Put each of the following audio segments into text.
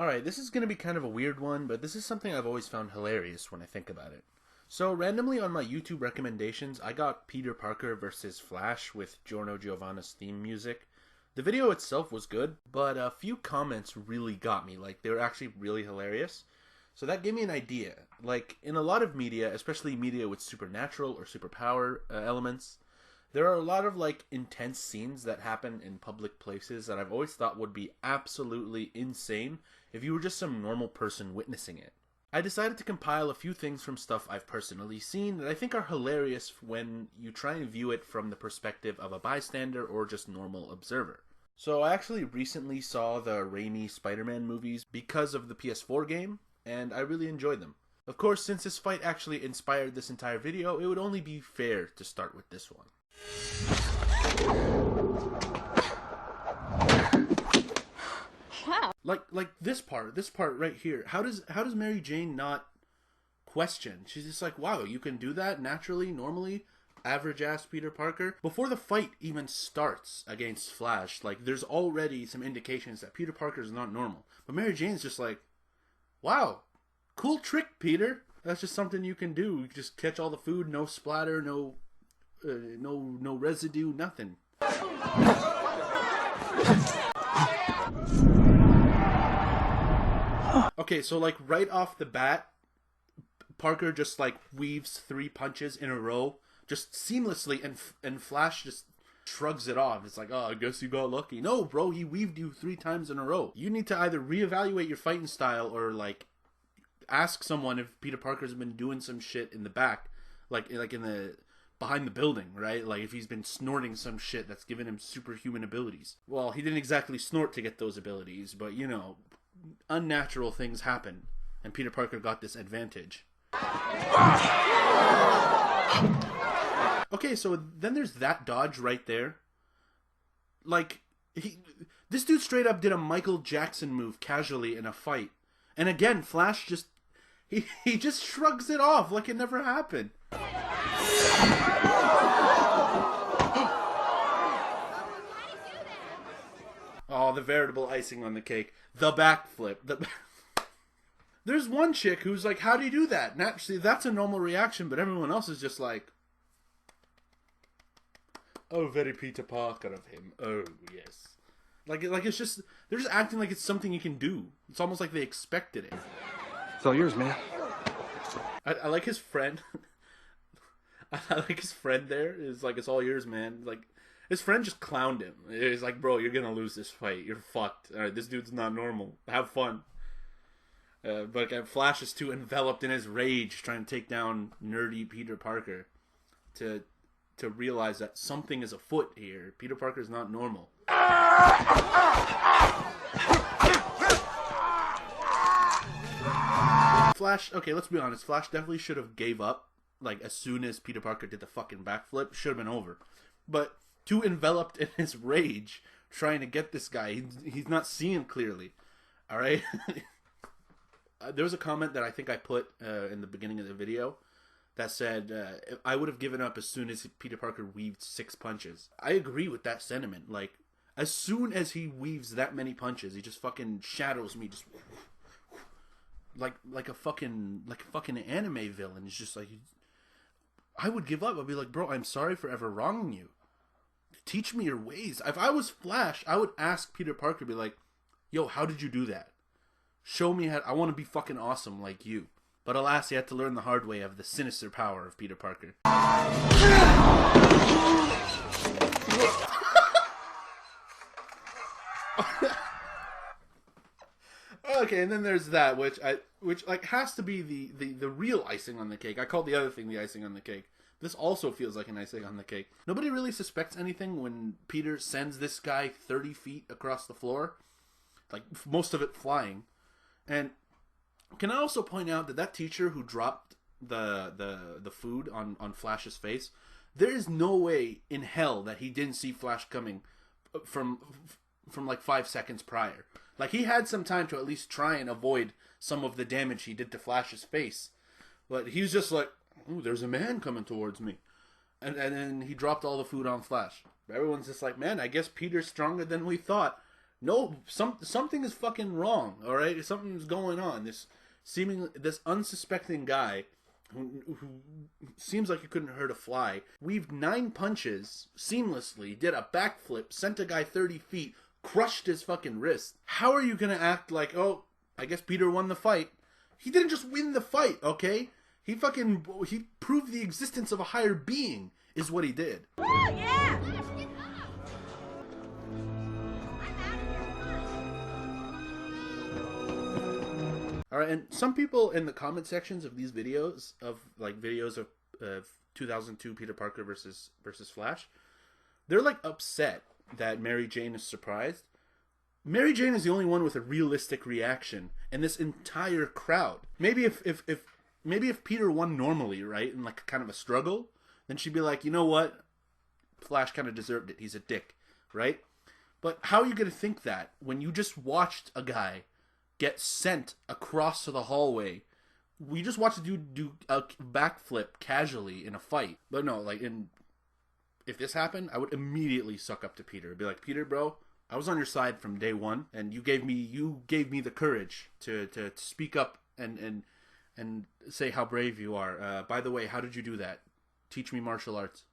Alright, this is going to be kind of a weird one, but this is something I've always found hilarious when I think about it. So, randomly on my YouTube recommendations, I got Peter Parker vs. Flash with Giorno Giovanna's theme music. The video itself was good, but a few comments really got me. Like, they were actually really hilarious. So that gave me an idea. Like, in a lot of media, especially media with supernatural or superpower elements, there are a lot of, like, intense scenes that happen in public places that I've always thought would be absolutely insane if you were just some normal person witnessing it. I decided to compile a few things from stuff I've personally seen that I think are hilarious when you try and view it from the perspective of a bystander or just normal observer. So I actually recently saw the Raimi Spider-Man movies because of the PS4 game, and I really enjoyed them. Of course, since this fight actually inspired this entire video, it would only be fair to start with this one. Wow. Like this part right here. How does Mary Jane not question? She's just like, wow, you can do that naturally, normally, average ass Peter Parker. Before the fight even starts against Flash, like there's already some indications that Peter Parker is not normal. But Mary Jane's just like, wow, cool trick, Peter. That's just something you can do. You can just catch all the food, no splatter, no residue, nothing. Okay, so like right off the bat, Parker just like weaves 3 punches in a row, just seamlessly, and Flash just shrugs it off. It's like, oh, I guess you got lucky. No, bro, he weaved you 3 times in a row. You need to either reevaluate your fighting style or like ask someone if Peter Parker's been doing some shit in the back, like in the behind the building, right? Like if he's been snorting some shit that's given him superhuman abilities. Well, he didn't exactly snort to get those abilities, but you know, unnatural things happen, and Peter Parker got this advantage. Okay, so then there's that dodge right there. Like, this dude straight up did a Michael Jackson move casually in a fight. And again, Flash just, he just shrugs it off like it never happened. Oh, the veritable icing on the cake. The backflip. There's one chick who's like, how do you do that? Naturally, that's a normal reaction, but everyone else is just like, oh, very Peter Parker of him. Oh, yes. Like it's just, they're just acting like it's something you can do. It's almost like they expected it. It's all yours, man. I like his friend. I like his friend there. It's like, it's all yours, man. Like, his friend just clowned him. He's like, bro, you're gonna lose this fight. You're fucked. Alright, this dude's not normal. Have fun. But Flash is too enveloped in his rage trying to take down nerdy Peter Parker to realize that something is afoot here. Peter Parker's not normal. Flash, okay, let's be honest. Flash definitely should have gave up, like, as soon as Peter Parker did the fucking backflip. Should have been over. But too enveloped in his rage trying to get this guy. He's not seeing clearly. Alright? There was a comment that I think I put in the beginning of the video that said, I would have given up as soon as Peter Parker weaved 6 punches. I agree with that sentiment. Like, as soon as he weaves that many punches, he just fucking shadows me, just like a fucking anime villain. It's just like, I would give up. I'd be like, bro, I'm sorry for ever wronging you. Teach me your ways. If I was Flash, I would ask Peter Parker, be like, yo, how did you do that? Show me how. I want to be fucking awesome like you. But alas, he had to learn the hard way of the sinister power of Peter Parker. Okay, and then there's that, which like has to be the real icing on the cake. I call the other thing the icing on the cake. This also feels like an icing on the cake. Nobody really suspects anything when Peter sends this guy 30 feet across the floor, like most of it flying. And can I also point out that teacher who dropped the food on Flash's face, there is no way in hell that he didn't see Flash coming from like 5 seconds prior. Like, he had some time to at least try and avoid some of the damage he did to Flash's face. But he was just like, ooh, there's a man coming towards me. And then he dropped all the food on Flash. Everyone's just like, man, I guess Peter's stronger than we thought. No, something is fucking wrong. All right, something's going on. This unsuspecting guy who seems like he couldn't hurt a fly weaved 9 punches seamlessly, did a backflip, sent a guy 30 feet, crushed his fucking wrist. How are you gonna act like, oh, I guess Peter won the fight? He didn't just win the fight, okay? He proved the existence of a higher being, is what he did. Oh, yeah! Alright, and some people in the comment sections of these videos, of 2002 Peter Parker versus Flash, they're like upset that Mary Jane is surprised. Mary Jane is the only one with a realistic reaction in this entire crowd. Maybe if Peter won normally, right, in like kind of a struggle, then she'd be like, you know what? Flash kind of deserved it. He's a dick, right? But how are you going to think that when you just watched a guy get sent across to the hallway? We just watched a dude do a backflip casually in a fight. But no, if this happened, I would immediately suck up to Peter. I'd be like, Peter, bro, I was on your side from day one, and you gave me the courage to speak up and say how brave you are. By the way, how did you do that? Teach me martial arts.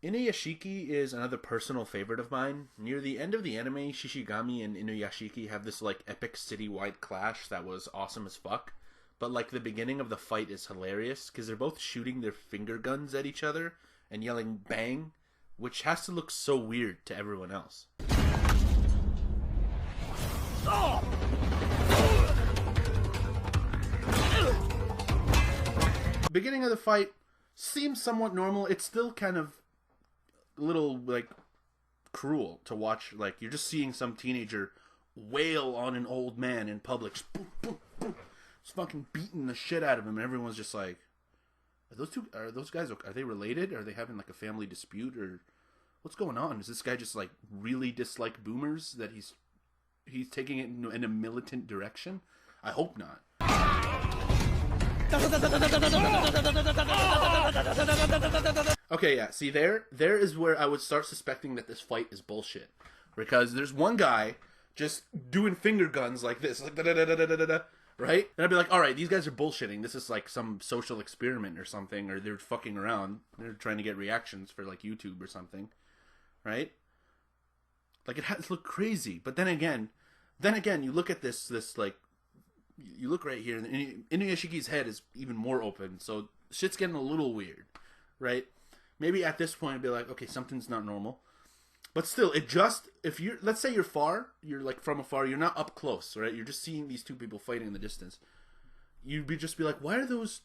Inuyasha Ki is another personal favorite of mine. Near the end of the anime, Shishigami and Inuyasha Ki have this like epic citywide clash that was awesome as fuck. But like the beginning of the fight is hilarious because they're both shooting their finger guns at each other and yelling bang, which has to look so weird to everyone else. Beginning of the fight seems somewhat normal. It's still kind of a little like cruel to watch. Like you're just seeing some teenager wail on an old man in public, just boom, boom, boom, just fucking beating the shit out of him, and everyone's just like, are those guys, are they related? Are they having like a family dispute, or what's going on? Is this guy just like really dislike boomers that he's taking it in a militant direction? I hope not. Okay, yeah, see there is where I would start suspecting that this fight is bullshit. Because there's one guy just doing finger guns like this, like da-da-da-da-da-da-da, right? And I'd be like, alright, these guys are bullshitting. This is like some social experiment or something, or they're fucking around. They're trying to get reactions for like YouTube or something, right? Like it has to look crazy. But then again, you look at this like, you look right here, and Inuyasha Ki's head is even more open, so shit's getting a little weird, right? Maybe at this point, I'd be like, okay, something's not normal. But still, if you're, let's say you're like from afar, you're not up close, right? You're just seeing these two people fighting in the distance. You'd just be like, why are those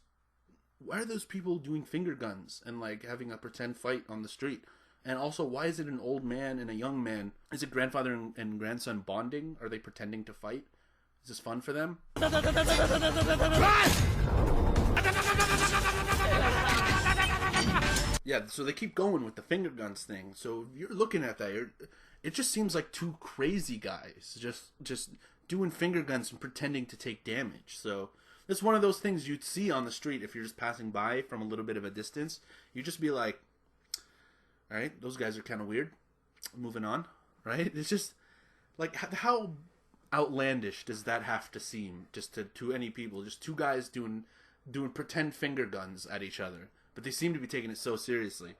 people doing finger guns and like having a pretend fight on the street? And also, why is it an old man and a young man? Is it grandfather and grandson bonding? Are they pretending to fight? Is this fun for them? Yeah, so they keep going with the finger guns thing. So if you're looking at that, it just seems like two crazy guys just doing finger guns and pretending to take damage. So it's one of those things you'd see on the street if you're just passing by from a little bit of a distance. You'd just be like, all right, those guys are kind of weird. Moving on, right? It's just like, how outlandish does that have to seem just to any people? Just two guys doing pretend finger guns at each other, but they seem to be taking it so seriously.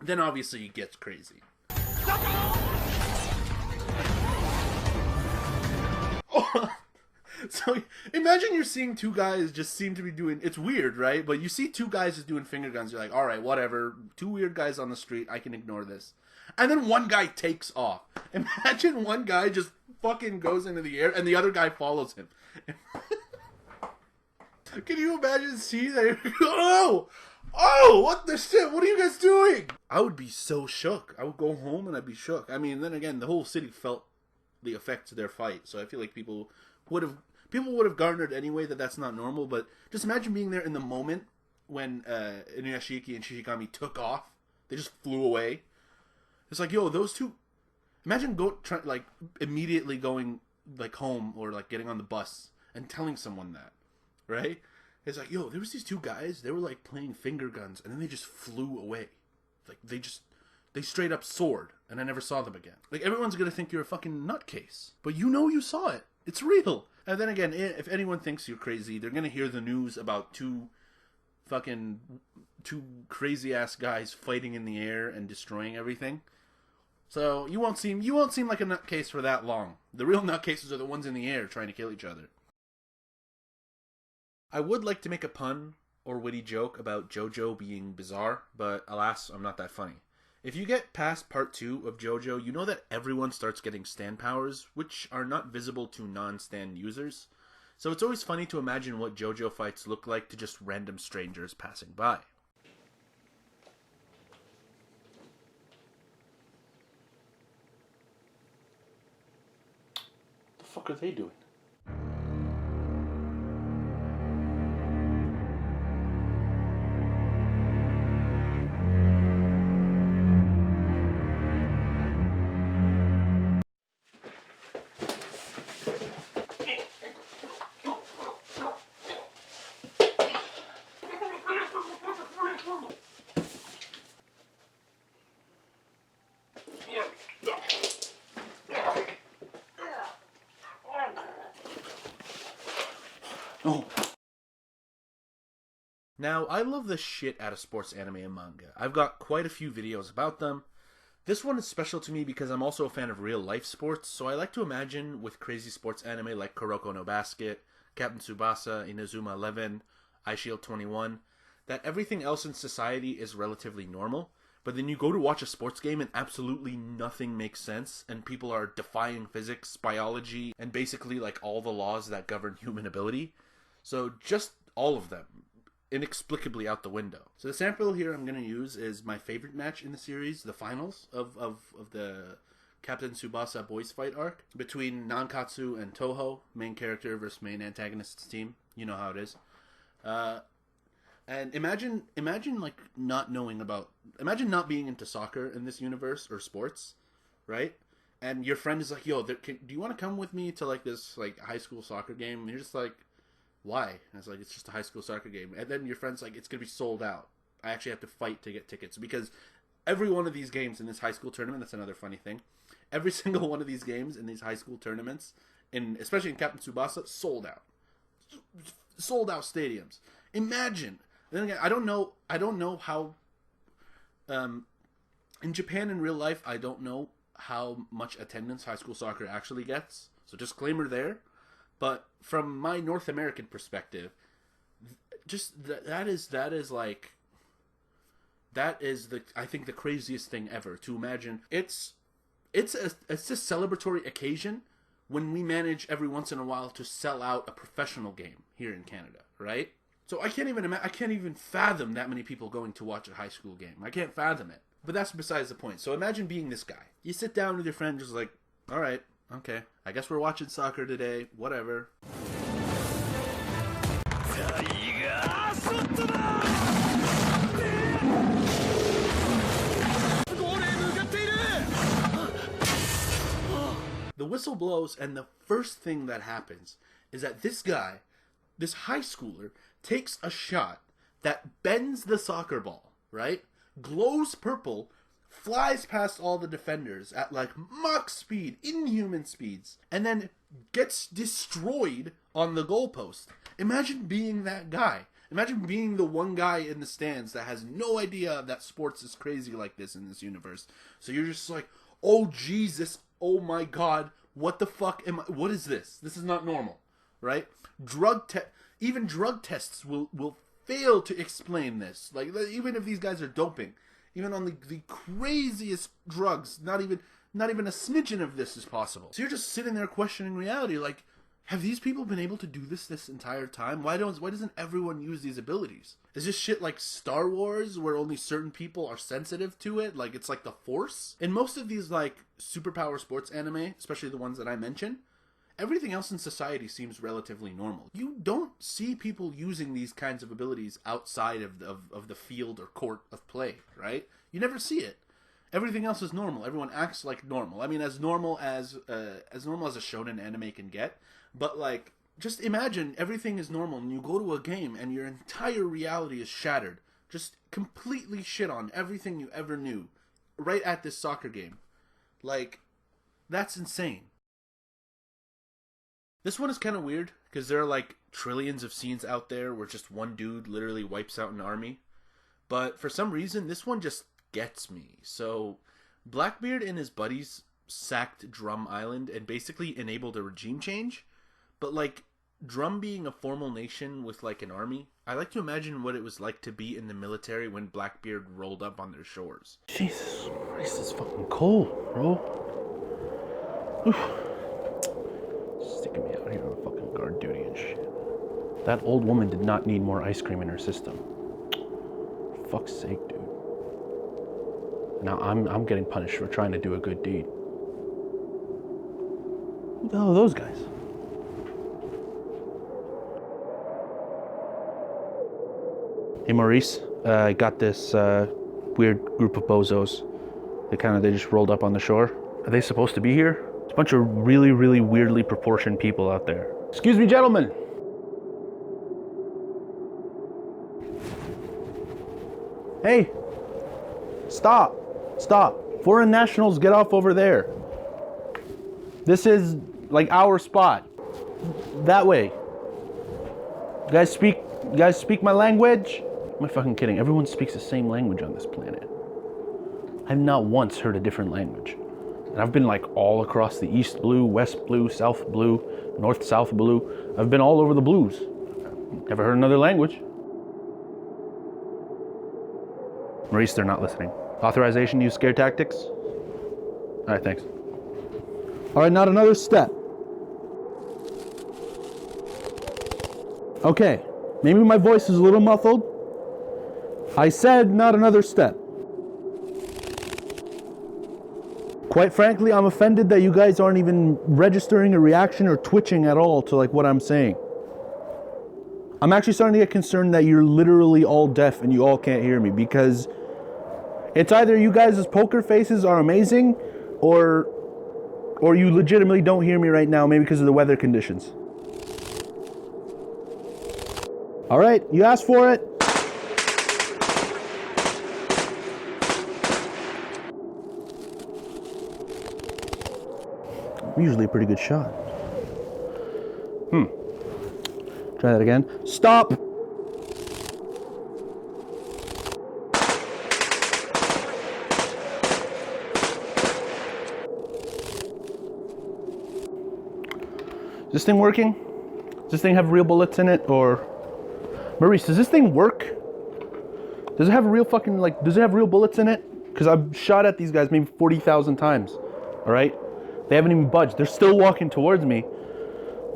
Then obviously it gets crazy. So imagine you're seeing two guys just seem to be doing, it's weird, right? But you see two guys just doing finger guns, you're like, all right, whatever, two weird guys on the street, I can ignore this. And then one guy takes off. Imagine one guy just fucking goes into the air and the other guy follows him. Can you imagine seeing that? Oh, what the shit? What are you guys doing? I would be so shook. I would go home and I'd be shook. I mean, then again, the whole city felt the effects of their fight. So I feel like people would have garnered anyway that that's not normal. But just imagine being there in the moment when Inuyasha Ki and Shishigami took off. They just flew away. It's like, yo, those two. Imagine immediately going like home or like getting on the bus and telling someone that, right? It's like, yo, there was these two guys. They were like playing finger guns, and then they just flew away. Like they just They straight up soared, and I never saw them again. Like, everyone's gonna think you're a fucking nutcase. But you know you saw it. It's real. And then again, if anyone thinks you're crazy, they're gonna hear the news about two crazy-ass guys fighting in the air and destroying everything. So you won't seem like a nutcase for that long. The real nutcases are the ones in the air trying to kill each other. I would like to make a pun or witty joke about JoJo being bizarre, but alas, I'm not that funny. If you get past part 2 of JoJo, you know that everyone starts getting stand powers, which are not visible to non-stand users. So it's always funny to imagine what JoJo fights look like to just random strangers passing by. What the fuck are they doing? Oh. Now, I love the shit out of sports anime and manga. I've got quite a few videos about them. This one is special to me because I'm also a fan of real-life sports, so I like to imagine with crazy sports anime like Kuroko no Basket, Captain Tsubasa, Inazuma 11, iShield 21, that everything else in society is relatively normal, but then you go to watch a sports game and absolutely nothing makes sense, and people are defying physics, biology, and basically like all the laws that govern human ability. So just all of them, inexplicably out the window. So the sample here I'm going to use is my favorite match in the series, the finals of the Captain Tsubasa boys fight arc between Nankatsu and Toho, main character versus main antagonist's team. You know how it is. And imagine like not being into soccer in this universe or sports, right? And your friend is like, "Yo, do you want to come with me to like this like high school soccer game?" And you're just like, "Why?" And it's like, "It's just a high school soccer game." And then your friend's like, "It's gonna be sold out. I actually have to fight to get tickets because every one of these games in this high school tournament." That's another funny thing. Every single one of these games in these high school tournaments, especially in Captain Tsubasa, sold out stadiums. Imagine. Then again, I don't know how. In Japan in real life, I don't know how much attendance high school soccer actually gets. So disclaimer there. But from my North American perspective, that is I think the craziest thing ever to imagine. It's a celebratory occasion when we manage every once in a while to sell out a professional game here in Canada, right? So I can't even fathom that many people going to watch a high school game. I can't fathom it. But that's besides the point. So imagine being this guy. You sit down with your friend, just like, all right, okay, I guess we're watching soccer today. Whatever. The whistle blows, and the first thing that happens is that this guy, this high schooler, takes a shot that bends the soccer ball, right? Glows purple, flies past all the defenders at like Mach speed, inhuman speeds, and then gets destroyed on the goalpost. Imagine being that guy. Imagine being the one guy in the stands that has no idea that sports is crazy like this in this universe. So you're just like, oh Jesus, oh my God, what the fuck what is this? This is not normal, right? Even drug tests will fail to explain this. Like, even if these guys are doping, even on the craziest drugs, not even a smidgen of this is possible. So you're just sitting there questioning reality, like, have these people been able to do this entire time? Why doesn't everyone use these abilities? Is this shit like Star Wars, where only certain people are sensitive to it? Like, it's like the Force? In most of these, like, superpower sports anime, especially the ones that I mentioned, everything else in society seems relatively normal. You don't see people using these kinds of abilities outside of the field or court of play, right? You never see it. Everything else is normal. Everyone acts like normal. I mean, as normal as a shonen anime can get. But, like, just imagine everything is normal and you go to a game and your entire reality is shattered. Just completely shit on everything you ever knew right at this soccer game. Like, that's insane. This one is kind of weird because there are like trillions of scenes out there where just one dude literally wipes out an army. But for some reason, this one just gets me. So, Blackbeard and his buddies sacked Drum Island and basically enabled a regime change. But like, Drum being a formal nation with like an army, I like to imagine what it was like to be in the military when Blackbeard rolled up on their shores. Jesus Christ, it's fucking cold, bro. Oof. Sticking me out here on fucking guard duty and shit. That old woman did not need more ice cream in her system. For fuck's sake, dude. Now I'm getting punished for trying to do a good deed. Who the hell are those guys? Hey Maurice, I got this weird group of bozos. They just rolled up on the shore. Are they supposed to be here? It's a bunch of really, really weirdly proportioned people out there. Excuse me, gentlemen. Hey, stop. Foreign nationals, get off over there. This is like our spot. That way. You guys speak my language? Am I fucking kidding? Everyone speaks the same language on this planet. I've not once heard a different language. And I've been like all across the East Blue, West Blue, South Blue, North South Blue. I've been all over the blues. Never heard another language. Maurice, they're not listening. Authorization to use scare tactics? All right, thanks. All right, not another step. Okay, maybe my voice is a little muffled. I said not another step. Quite frankly, I'm offended that you guys aren't even registering a reaction or twitching at all to like what I'm saying. I'm actually starting to get concerned that you're literally all deaf and you all can't hear me, because it's either you guys' poker faces are amazing or you legitimately don't hear me right now, maybe because of the weather conditions. All right, you asked for it. I'm usually a pretty good shot. Try that again. Stop! Is this thing working? Does this thing have real bullets in it, or... Maurice, does this thing work? Does it have real fucking, like, does it have real bullets in it? Because I've shot at these guys maybe 40,000 times, all right? They haven't even budged. They're still walking towards me.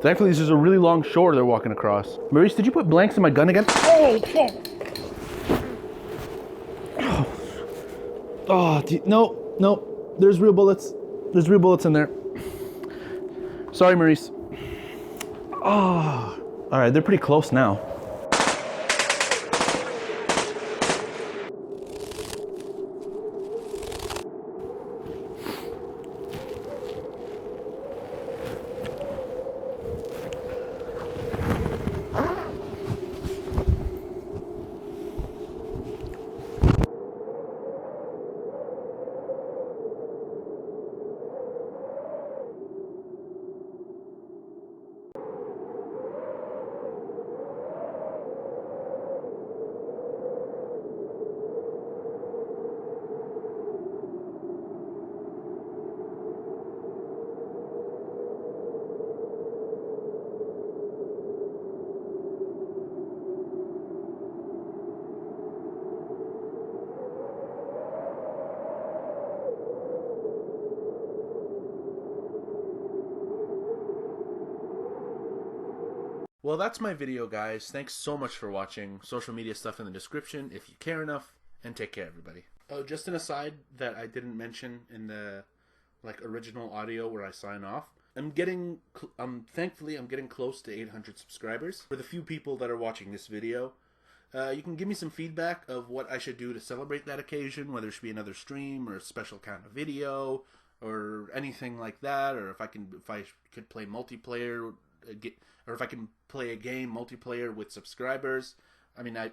Thankfully, this is a really long shore they're walking across. Maurice, did you put blanks in my gun again? Oh, no. There's real bullets. There's real bullets in there. Sorry, Maurice. Oh, all right, they're pretty close now. Well, that's my video, guys. Thanks so much for watching. Social media stuff in the description if you care enough, and take care, everybody. Oh, just an aside that I didn't mention in the original audio where I sign off. Thankfully, I'm getting close to 800 subscribers. For the few people that are watching this video, you can give me some feedback of what I should do to celebrate that occasion, whether it should be another stream or a special kind of video or anything like that, or if I could play multiplayer, or if I can play a game multiplayer with subscribers. I mean, I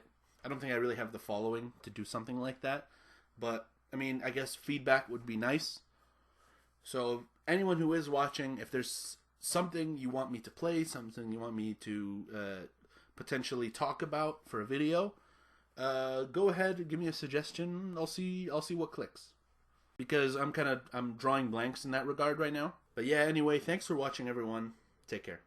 don't think I really have the following to do something like that, but I mean, I guess feedback would be nice. So anyone who is watching, if there's something you want me to play, something you want me to potentially talk about for a video, go ahead and give me a suggestion. I'll see what clicks. Because I'm drawing blanks in that regard right now. But yeah, anyway, thanks for watching, everyone. Take care.